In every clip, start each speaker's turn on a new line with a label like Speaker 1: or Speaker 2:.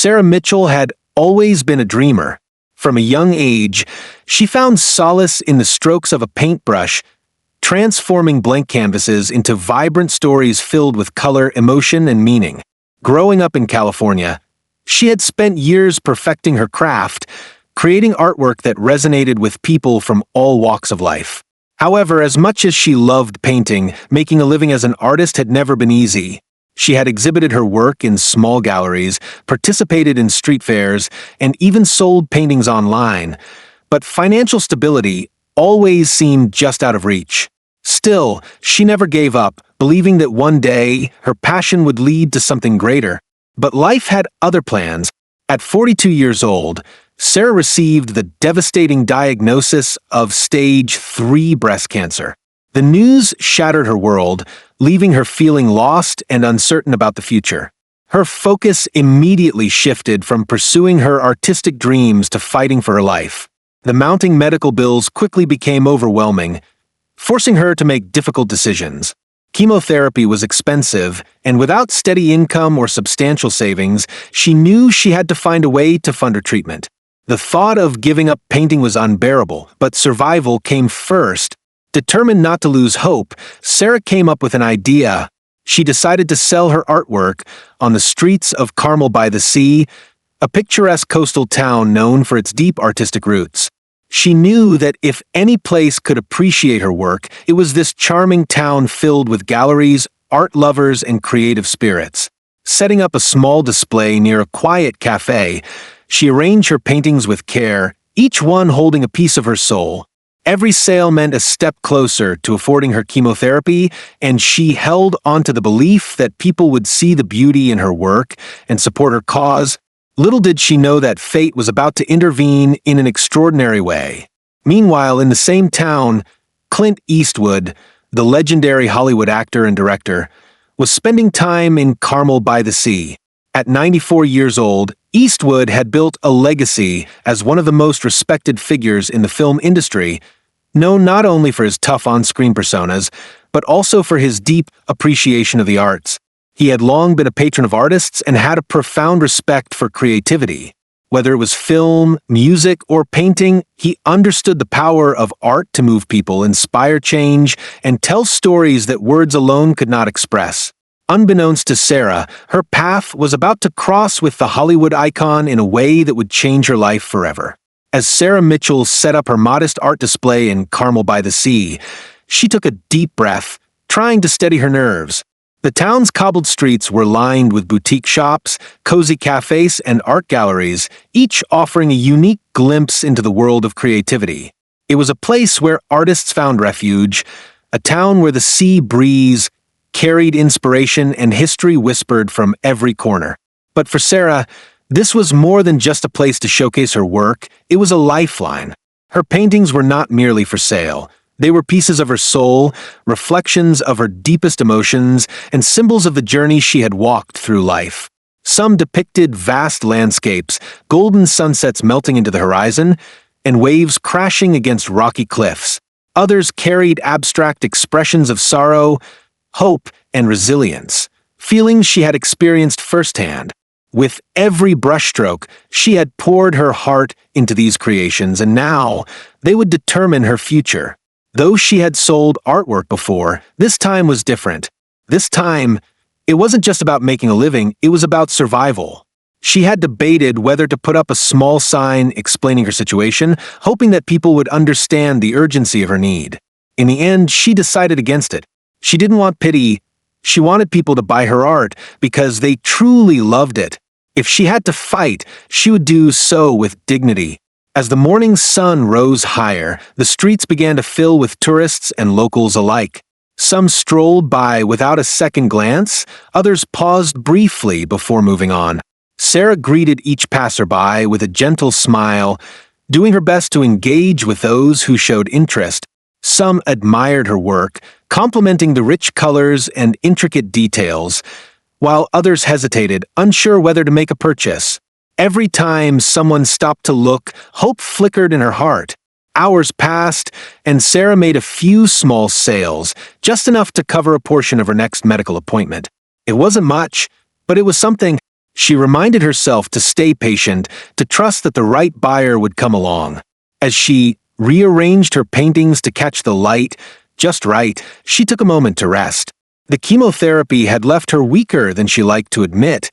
Speaker 1: Sarah Mitchell had always been a dreamer. From a young age, she found solace in the strokes of a paintbrush, transforming blank canvases into vibrant stories filled with color, emotion, and meaning. Growing up in California, she had spent years perfecting her craft, creating artwork that resonated with people from all walks of life. However, as much as she loved painting, making a living as an artist had never been easy. She had exhibited her work in small galleries, participated in street fairs, and even sold paintings online. But financial stability always seemed just out of reach. Still, she never gave up, believing that one day her passion would lead to something greater. But life had other plans. At 42 years old, Sarah received the devastating diagnosis of stage 3 breast cancer. The news shattered her world, leaving her feeling lost and uncertain about the future. Her focus immediately shifted from pursuing her artistic dreams to fighting for her life. The mounting medical bills quickly became overwhelming, forcing her to make difficult decisions. Chemotherapy was expensive, and without steady income or substantial savings, she knew she had to find a way to fund her treatment. The thought of giving up painting was unbearable, but survival came first. Determined not to lose hope, Sarah came up with an idea. She decided to sell her artwork on the streets of Carmel by the Sea, a picturesque coastal town known for its deep artistic roots. She knew that if any place could appreciate her work, it was this charming town filled with galleries, art lovers, and creative spirits. Setting up a small display near a quiet cafe, she arranged her paintings with care, each one holding a piece of her soul. Every sale meant a step closer to affording her chemotherapy, and she held onto the belief that people would see the beauty in her work and support her cause. Little did she know that fate was about to intervene in an extraordinary way. Meanwhile, in the same town, Clint Eastwood, the legendary Hollywood actor and director, was spending time in Carmel by the Sea. At 94 years old, Eastwood had built a legacy as one of the most respected figures in the film industry, known not only for his tough on-screen personas, but also for his deep appreciation of the arts. He had long been a patron of artists and had a profound respect for creativity. Whether it was film, music, or painting, he understood the power of art to move people, inspire change, and tell stories that words alone could not express. Unbeknownst to Sarah, her path was about to cross with the Hollywood icon in a way that would change her life forever. As Sarah Mitchell set up her modest art display in Carmel by the Sea, she took a deep breath, trying to steady her nerves. The town's cobbled streets were lined with boutique shops, cozy cafes, and art galleries, each offering a unique glimpse into the world of creativity. It was a place where artists found refuge, a town where the sea breeze carried inspiration and history whispered from every corner. But for Sarah, this was more than just a place to showcase her work, it was a lifeline. Her paintings were not merely for sale. They were pieces of her soul, reflections of her deepest emotions, and symbols of the journey she had walked through life. Some depicted vast landscapes, golden sunsets melting into the horizon, and waves crashing against rocky cliffs. Others carried abstract expressions of sorrow, hope, and resilience, feelings she had experienced firsthand. With every brushstroke, she had poured her heart into these creations, and now they would determine her future. Though she had sold artwork before, this time was different. This time, it wasn't just about making a living, it was about survival. She had debated whether to put up a small sign explaining her situation, hoping that people would understand the urgency of her need. In the end, she decided against it. She didn't want pity. She wanted people to buy her art because they truly loved it. If she had to fight, she would do so with dignity. As the morning sun rose higher, the streets began to fill with tourists and locals alike. Some strolled by without a second glance, others paused briefly before moving on. Sarah greeted each passerby with a gentle smile, doing her best to engage with those who showed interest. Some admired her work, complimenting the rich colors and intricate details, while others hesitated, unsure whether to make a purchase. Every time someone stopped to look, hope flickered in her heart. Hours passed, and Sarah made a few small sales, just enough to cover a portion of her next medical appointment. It wasn't much, but it was something. She reminded herself to stay patient, to trust that the right buyer would come along. As she rearranged her paintings to catch the light just right, she took a moment to rest. The chemotherapy had left her weaker than she liked to admit,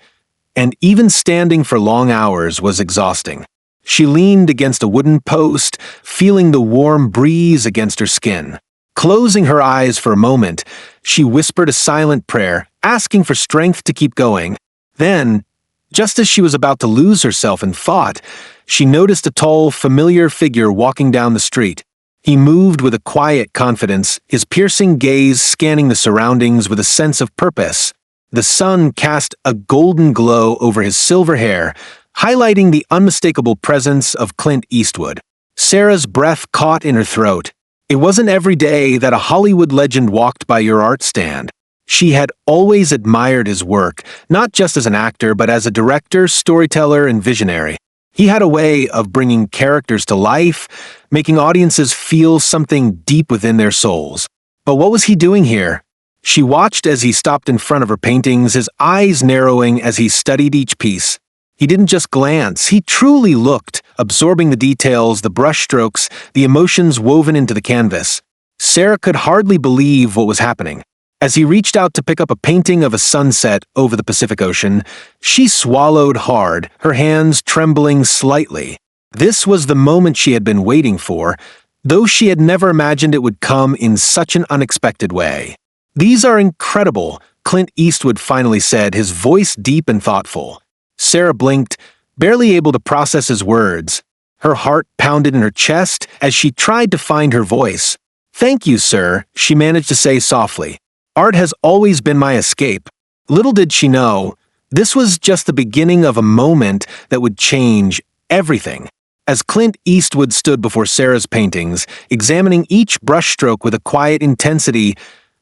Speaker 1: and even standing for long hours was exhausting. She leaned against a wooden post, feeling the warm breeze against her skin. Closing her eyes for a moment, she whispered a silent prayer, asking for strength to keep going. Then, just as she was about to lose herself in thought, she noticed a tall, familiar figure walking down the street. He moved with a quiet confidence, his piercing gaze scanning the surroundings with a sense of purpose. The sun cast a golden glow over his silver hair, highlighting the unmistakable presence of Clint Eastwood. Sarah's breath caught in her throat. It wasn't every day that a Hollywood legend walked by your art stand. She had always admired his work, not just as an actor but as a director, storyteller, and visionary. He had a way of bringing characters to life, making audiences feel something deep within their souls. But what was he doing here? She watched as he stopped in front of her paintings, his eyes narrowing as he studied each piece. He didn't just glance, he truly looked, absorbing the details, the brushstrokes, the emotions woven into the canvas. Sarah could hardly believe what was happening. As he reached out to pick up a painting of a sunset over the Pacific Ocean, she swallowed hard, her hands trembling slightly. This was the moment she had been waiting for, though she had never imagined it would come in such an unexpected way. "These are incredible," Clint Eastwood finally said, his voice deep and thoughtful. Sarah blinked, barely able to process his words. Her heart pounded in her chest as she tried to find her voice. "Thank you, sir," she managed to say softly. "Art has always been my escape." Little did she know, this was just the beginning of a moment that would change everything. As Clint Eastwood stood before Sarah's paintings, examining each brushstroke with a quiet intensity,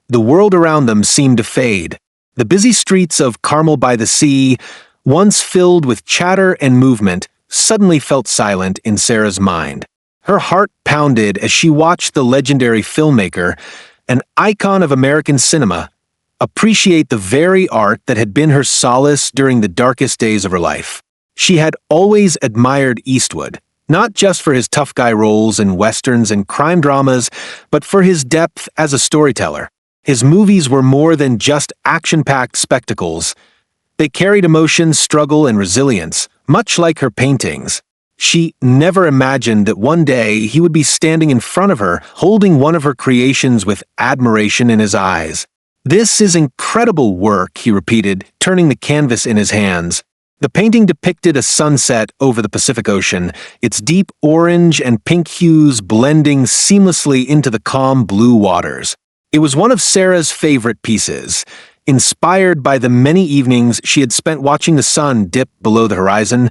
Speaker 1: the world around them seemed to fade. The busy streets of Carmel by the Sea, once filled with chatter and movement, suddenly felt silent in Sarah's mind. Her heart pounded as she watched the legendary filmmaker, an icon of American cinema, appreciate the very art that had been her solace during the darkest days of her life. She had always admired Eastwood, not just for his tough guy roles in westerns and crime dramas, but for his depth as a storyteller. His movies were more than just action-packed spectacles. They carried emotion, struggle, and resilience, much like her paintings. She never imagined that one day he would be standing in front of her, holding one of her creations with admiration in his eyes. "This is incredible work," he repeated, turning the canvas in his hands. The painting depicted a sunset over the Pacific Ocean, its deep orange and pink hues blending seamlessly into the calm blue waters. It was one of Sarah's favorite pieces, inspired by the many evenings she had spent watching the sun dip below the horizon,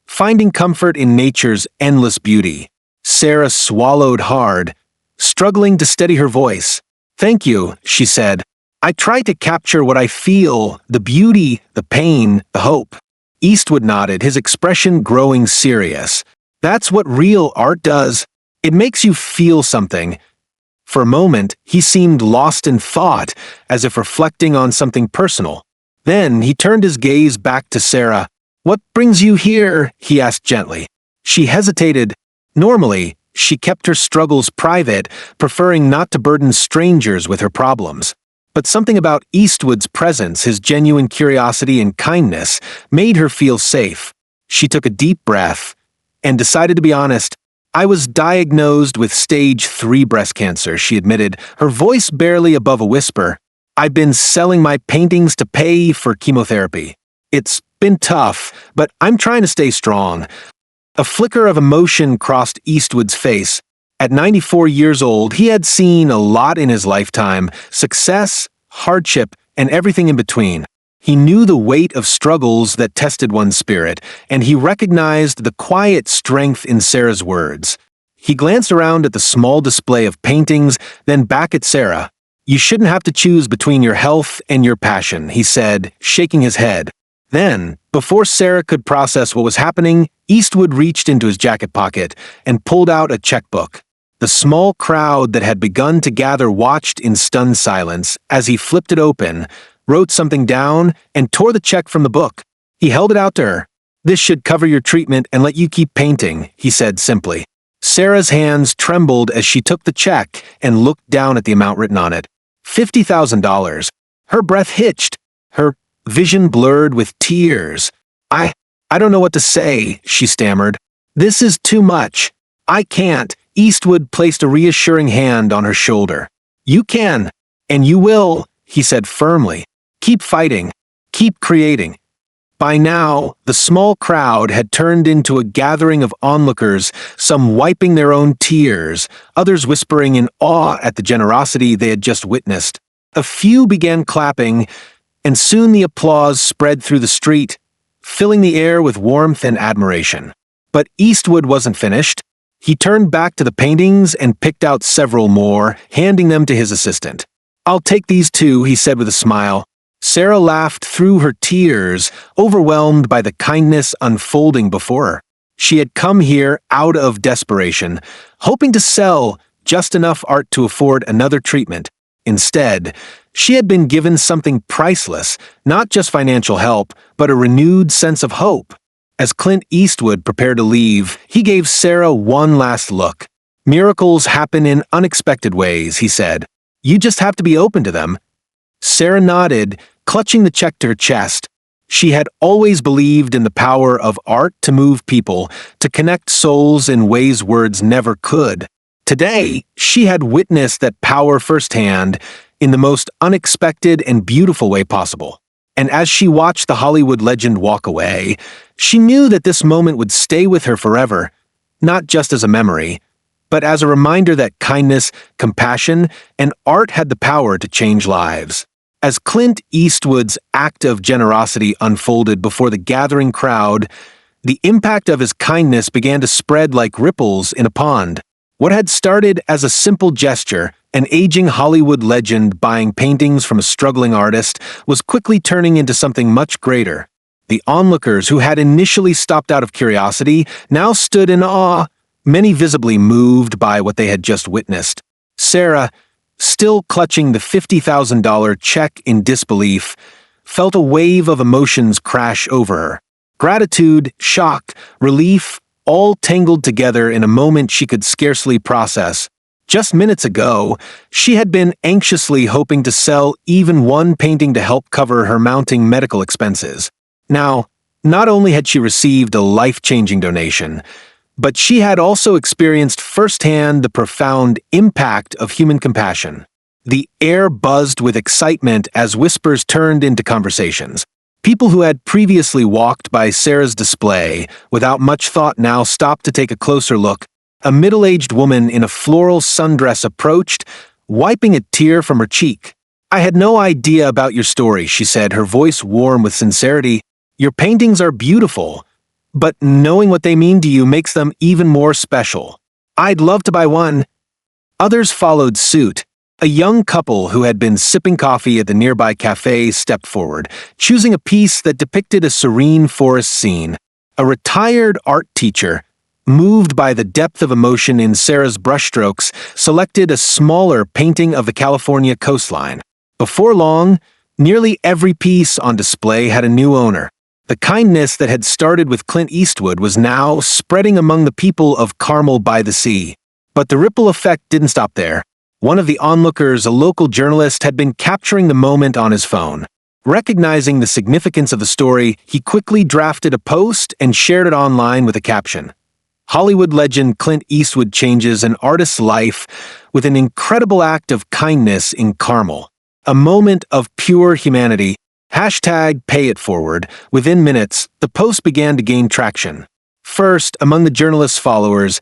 Speaker 1: finding comfort in nature's endless beauty. Sarah swallowed hard, struggling to steady her voice. "Thank you," she said. "I try to capture what I feel, the beauty, the pain, the hope." Eastwood nodded, his expression growing serious. "That's what real art does. It makes you feel something." For a moment, he seemed lost in thought, as if reflecting on something personal. Then he turned his gaze back to Sarah. "What brings you here?" he asked gently. She hesitated. Normally, she kept her struggles private, preferring not to burden strangers with her problems. But something about Eastwood's presence, his genuine curiosity and kindness, made her feel safe. She took a deep breath and decided to be honest. "I was diagnosed with stage 3 breast cancer," she admitted, her voice barely above a whisper. "I've been selling my paintings to pay for chemotherapy. It's been tough, but I'm trying to stay strong." A flicker of emotion crossed Eastwood's face. At 94 years old, he had seen a lot in his lifetime: success, hardship, and everything in between. He knew the weight of struggles that tested one's spirit, and he recognized the quiet strength in Sarah's words. He glanced around at the small display of paintings, then back at Sarah. "You shouldn't have to choose between your health and your passion," he said, shaking his head. Then, before Sarah could process what was happening, Eastwood reached into his jacket pocket and pulled out a checkbook. The small crowd that had begun to gather watched in stunned silence as he flipped it open, wrote something down, and tore the check from the book. He held it out to her. "This should cover your treatment and let you keep painting," he said simply. Sarah's hands trembled as she took the check and looked down at the amount written on it. $50,000. Her breath hitched. Her vision blurred with tears. I don't know what to say," she stammered. "This is too much. I can't." Eastwood placed a reassuring hand on her shoulder. "You can, and you will," he said firmly. "Keep fighting. Keep creating." By now, the small crowd had turned into a gathering of onlookers, some wiping their own tears, others whispering in awe at the generosity they had just witnessed. A few began clapping, and soon the applause spread through the street, filling the air with warmth and admiration. But Eastwood wasn't finished. He turned back to the paintings and picked out several more, handing them to his assistant. "I'll take these too," he said with a smile. Sarah laughed through her tears, overwhelmed by the kindness unfolding before her. She had come here out of desperation, hoping to sell just enough art to afford another treatment. Instead, she had been given something priceless, not just financial help, but a renewed sense of hope. As Clint Eastwood prepared to leave, he gave Sarah one last look. "Miracles happen in unexpected ways," he said. "You just have to be open to them." Sarah nodded, clutching the check to her chest. She had always believed in the power of art to move people, to connect souls in ways words never could. Today, she had witnessed that power firsthand, in the most unexpected and beautiful way possible. And as she watched the Hollywood legend walk away, she knew that this moment would stay with her forever, not just as a memory, but as a reminder that kindness, compassion, and art had the power to change lives. As Clint Eastwood's act of generosity unfolded before the gathering crowd, the impact of his kindness began to spread like ripples in a pond. What had started as a simple gesture, an aging Hollywood legend buying paintings from a struggling artist, was quickly turning into something much greater. The onlookers who had initially stopped out of curiosity now stood in awe, many visibly moved by what they had just witnessed. Sarah, still clutching the $50,000 check in disbelief, felt a wave of emotions crash over her. Gratitude, shock, relief, all tangled together in a moment she could scarcely process. Just minutes ago, she had been anxiously hoping to sell even one painting to help cover her mounting medical expenses. Now, not only had she received a life-changing donation, but she had also experienced firsthand the profound impact of human compassion. The air buzzed with excitement as whispers turned into conversations. People who had previously walked by Sarah's display without much thought now stopped to take a closer look. A middle-aged woman in a floral sundress approached, wiping a tear from her cheek. "I had no idea about your story," she said, her voice warm with sincerity. "Your paintings are beautiful, but knowing what they mean to you makes them even more special. I'd love to buy one." Others followed suit. A young couple who had been sipping coffee at the nearby cafe stepped forward, choosing a piece that depicted a serene forest scene. A retired art teacher, moved by the depth of emotion in Sarah's brushstrokes, selected a smaller painting of the California coastline. Before long, nearly every piece on display had a new owner. The kindness that had started with Clint Eastwood was now spreading among the people of Carmel by the Sea. But the ripple effect didn't stop there. One of the onlookers, a local journalist, had been capturing the moment on his phone. Recognizing the significance of the story, he quickly drafted a post and shared it online with a caption. "Hollywood legend Clint Eastwood changes an artist's life with an incredible act of kindness in Carmel. A moment of pure humanity. #PayItForward." Within minutes, the post began to gain traction. First among the journalist's followers,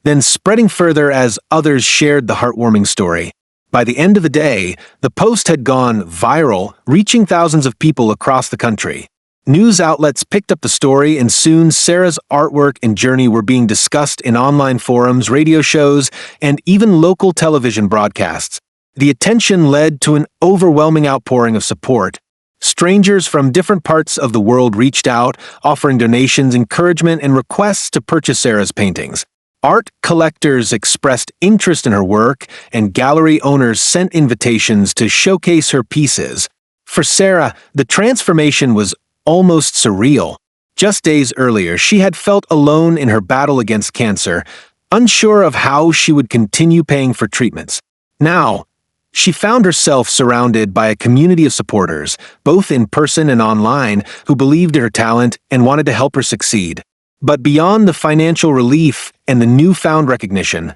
Speaker 1: then spreading further as others shared the heartwarming story. By the end of the day, the post had gone viral, reaching thousands of people across the country. News outlets picked up the story, and soon Sarah's artwork and journey were being discussed in online forums, radio shows, and even local television broadcasts. The attention led to an overwhelming outpouring of support. Strangers from different parts of the world reached out, offering donations, encouragement, and requests to purchase Sarah's paintings. Art collectors expressed interest in her work, and gallery owners sent invitations to showcase her pieces. For Sarah, the transformation was almost surreal. Just days earlier, she had felt alone in her battle against cancer, unsure of how she would continue paying for treatments. Now, she found herself surrounded by a community of supporters, both in person and online, who believed in her talent and wanted to help her succeed. But beyond the financial relief and the newfound recognition,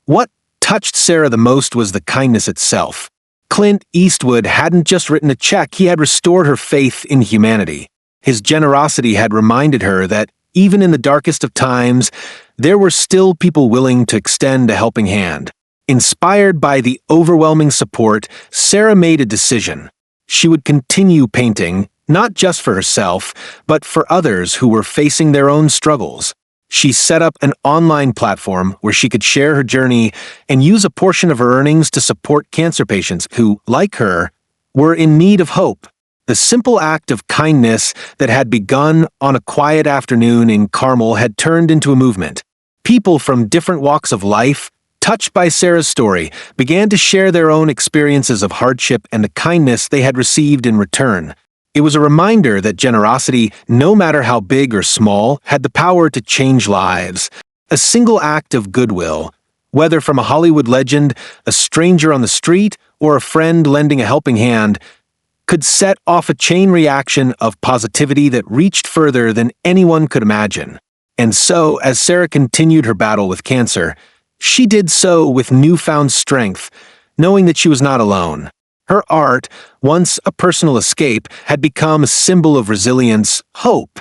Speaker 1: what touched Sarah the most was the kindness itself. Clint Eastwood hadn't just written a check, he had restored her faith in humanity. His generosity had reminded her that, even in the darkest of times, there were still people willing to extend a helping hand. Inspired by the overwhelming support, Sarah made a decision. She would continue painting, not just for herself, but for others who were facing their own struggles. She set up an online platform where she could share her journey and use a portion of her earnings to support cancer patients who, like her, were in need of hope. The simple act of kindness that had begun on a quiet afternoon in Carmel had turned into a movement. People from different walks of life, touched by Sarah's story, began to share their own experiences of hardship and the kindness they had received in return. It was a reminder that generosity, no matter how big or small, had the power to change lives. A single act of goodwill, whether from a Hollywood legend, a stranger on the street, or a friend lending a helping hand, could set off a chain reaction of positivity that reached further than anyone could imagine. And so, as Sarah continued her battle with cancer, she did so with newfound strength, knowing that she was not alone. Her art, once a personal escape, had become a symbol of resilience, hope,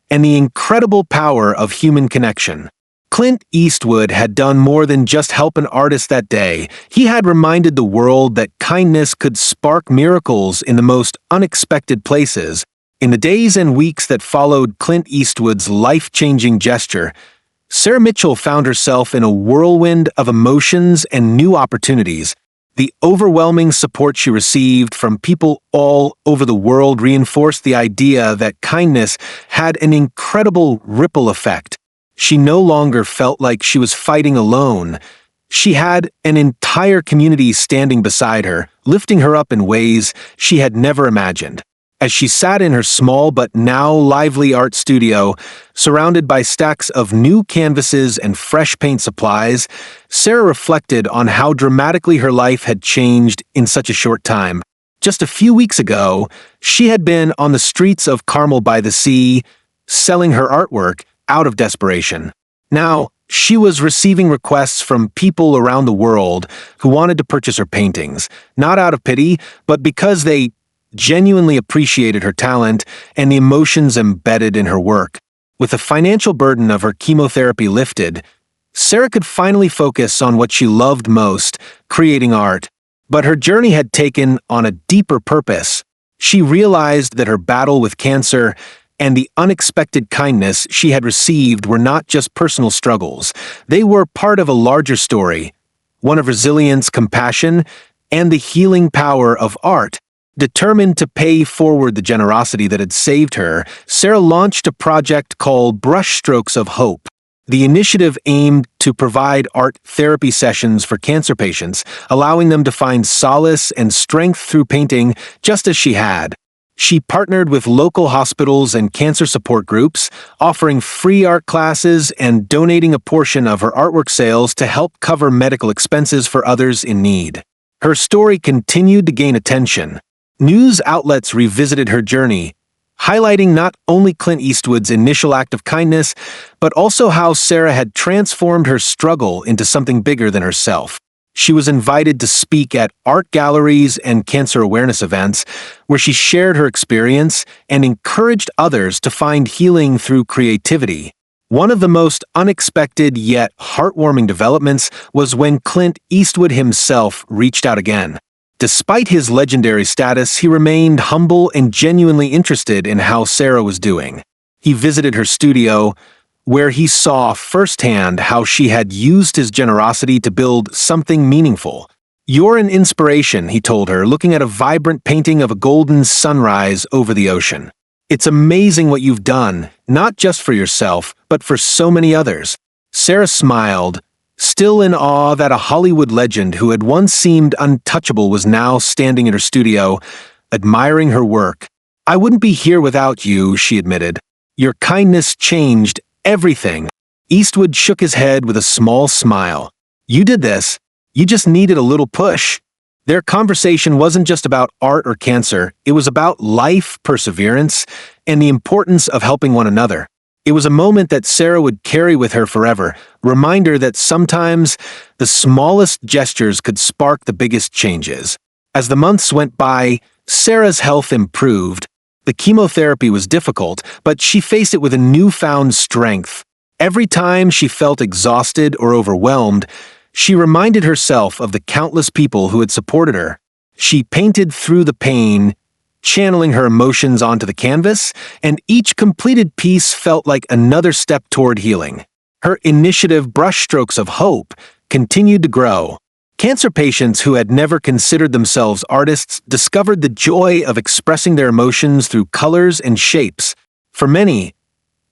Speaker 1: and the incredible power of human connection. Clint Eastwood had done more than just help an artist that day. He had reminded the world that kindness could spark miracles in the most unexpected places. In the days and weeks that followed Clint Eastwood's life-changing gesture, Sarah Mitchell found herself in a whirlwind of emotions and new opportunities. The overwhelming support she received from people all over the world reinforced the idea that kindness had an incredible ripple effect. She no longer felt like she was fighting alone. She had an entire community standing beside her, lifting her up in ways she had never imagined. As she sat in her small but now lively art studio, surrounded by stacks of new canvases and fresh paint supplies, Sarah reflected on how dramatically her life had changed in such a short time. Just a few weeks ago, she had been on the streets of Carmel by the Sea, selling her artwork out of desperation. Now, she was receiving requests from people around the world who wanted to purchase her paintings, not out of pity, but because they genuinely appreciated her talent and the emotions embedded in her work. With the financial burden of her chemotherapy lifted, Sarah could finally focus on what she loved most, creating art. But her journey had taken on a deeper purpose. She realized that her battle with cancer and the unexpected kindness she had received were not just personal struggles. They were part of a larger story, one of resilience, compassion, and the healing power of art. Determined to pay forward the generosity that had saved her, Sarah launched a project called Brushstrokes of Hope. The initiative aimed to provide art therapy sessions for cancer patients, allowing them to find solace and strength through painting just as she had. She partnered with local hospitals and cancer support groups, offering free art classes and donating a portion of her artwork sales to help cover medical expenses for others in need. Her story continued to gain attention. News outlets revisited her journey, highlighting not only Clint Eastwood's initial act of kindness, but also how Sarah had transformed her struggle into something bigger than herself. She was invited to speak at art galleries and cancer awareness events, where she shared her experience and encouraged others to find healing through creativity. One of the most unexpected yet heartwarming developments was when Clint Eastwood himself reached out again. Despite his legendary status, he remained humble and genuinely interested in how Sarah was doing. He visited her studio, where he saw firsthand how she had used his generosity to build something meaningful. "You're an inspiration," he told her, looking at a vibrant painting of a golden sunrise over the ocean. "It's amazing what you've done, not just for yourself, but for so many others." Sarah smiled, still in awe that a Hollywood legend who had once seemed untouchable was now standing in her studio, admiring her work. "I wouldn't be here without you," she admitted. "Your kindness changed everything." Eastwood shook his head with a small smile. "You did this. You just needed a little push." Their conversation wasn't just about art or cancer, it was about life, perseverance, and the importance of helping one another. It was a moment that Sarah would carry with her forever, reminder that sometimes the smallest gestures could spark the biggest changes. As the months went by, Sarah's health improved. The chemotherapy was difficult, but she faced it with a newfound strength. Every time she felt exhausted or overwhelmed, she reminded herself of the countless people who had supported her. She painted through the pain, channeling her emotions onto the canvas, and each completed piece felt like another step toward healing. Her initiative, brushstrokes of hope, continued to grow. Cancer patients who had never considered themselves artists discovered the joy of expressing their emotions through colors and shapes. For many,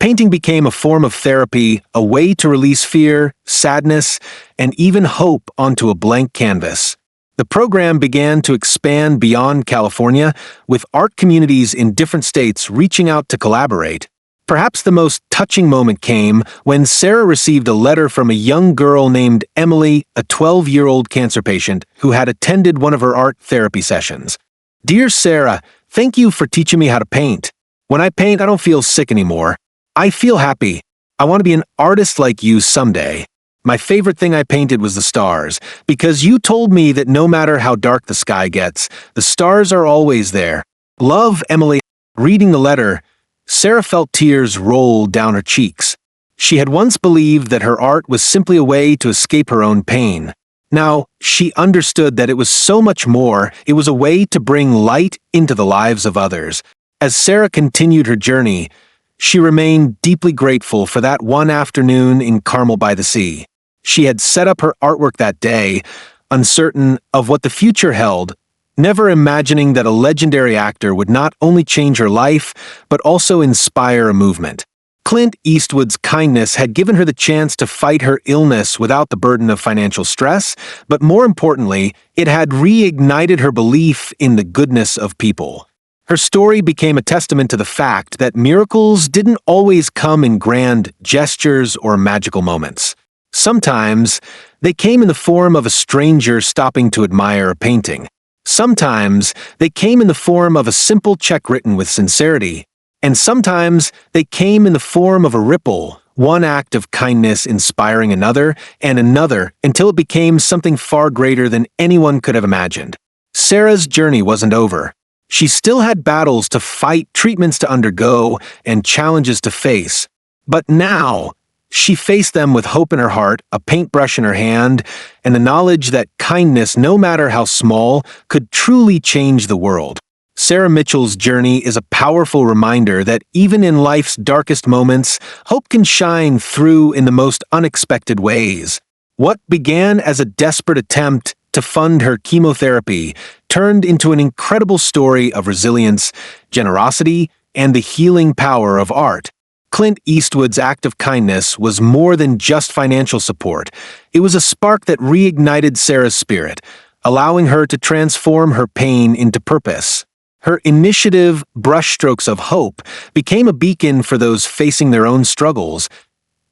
Speaker 1: painting became a form of therapy, a way to release fear, sadness, and even hope onto a blank canvas. The program began to expand beyond California, with art communities in different states reaching out to collaborate. Perhaps the most touching moment came when Sarah received a letter from a young girl named Emily, a 12-year-old cancer patient who had attended one of her art therapy sessions. "Dear Sarah, thank you for teaching me how to paint. When I paint, I don't feel sick anymore. I feel happy. I want to be an artist like you someday. My favorite thing I painted was the stars, because you told me that no matter how dark the sky gets, the stars are always there. Love, Emily." Reading the letter, Sarah felt tears roll down her cheeks. She had once believed that her art was simply a way to escape her own pain. Now, she understood that it was so much more. It was a way to bring light into the lives of others. As Sarah continued her journey, she remained deeply grateful for that one afternoon in Carmel by the Sea. She had set up her artwork that day, uncertain of what the future held, never imagining that a legendary actor would not only change her life, but also inspire a movement. Clint Eastwood's kindness had given her the chance to fight her illness without the burden of financial stress, but more importantly, it had reignited her belief in the goodness of people. Her story became a testament to the fact that miracles didn't always come in grand gestures or magical moments. Sometimes, they came in the form of a stranger stopping to admire a painting. Sometimes, they came in the form of a simple check written with sincerity. And sometimes, they came in the form of a ripple, one act of kindness inspiring another and another until it became something far greater than anyone could have imagined. Sarah's journey wasn't over. She still had battles to fight, treatments to undergo, and challenges to face. But now, she faced them with hope in her heart, a paintbrush in her hand, and the knowledge that kindness, no matter how small, could truly change the world. Sarah Mitchell's journey is a powerful reminder that even in life's darkest moments, hope can shine through in the most unexpected ways. What began as a desperate attempt to fund her chemotherapy turned into an incredible story of resilience, generosity, and the healing power of art. Clint Eastwood's act of kindness was more than just financial support. It was a spark that reignited Sarah's spirit, allowing her to transform her pain into purpose. Her initiative, brushstrokes of hope, became a beacon for those facing their own struggles,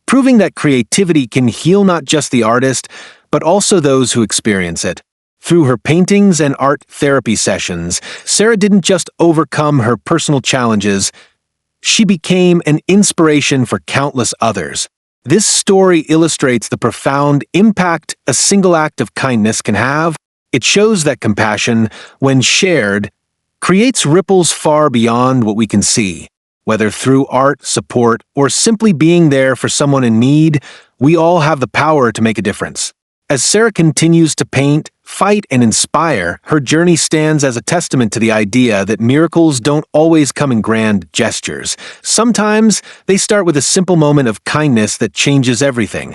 Speaker 1: proving that creativity can heal not just the artist, but also those who experience it. Through her paintings and art therapy sessions, Sarah didn't just overcome her personal challenges, she became an inspiration for countless others. This story illustrates the profound impact a single act of kindness can have. It shows that compassion, when shared, creates ripples far beyond what we can see. Whether through art, support, or simply being there for someone in need, we all have the power to make a difference. As Sarah continues to paint, fight, and inspire, her journey stands as a testament to the idea that miracles don't always come in grand gestures. Sometimes, they start with a simple moment of kindness that changes everything.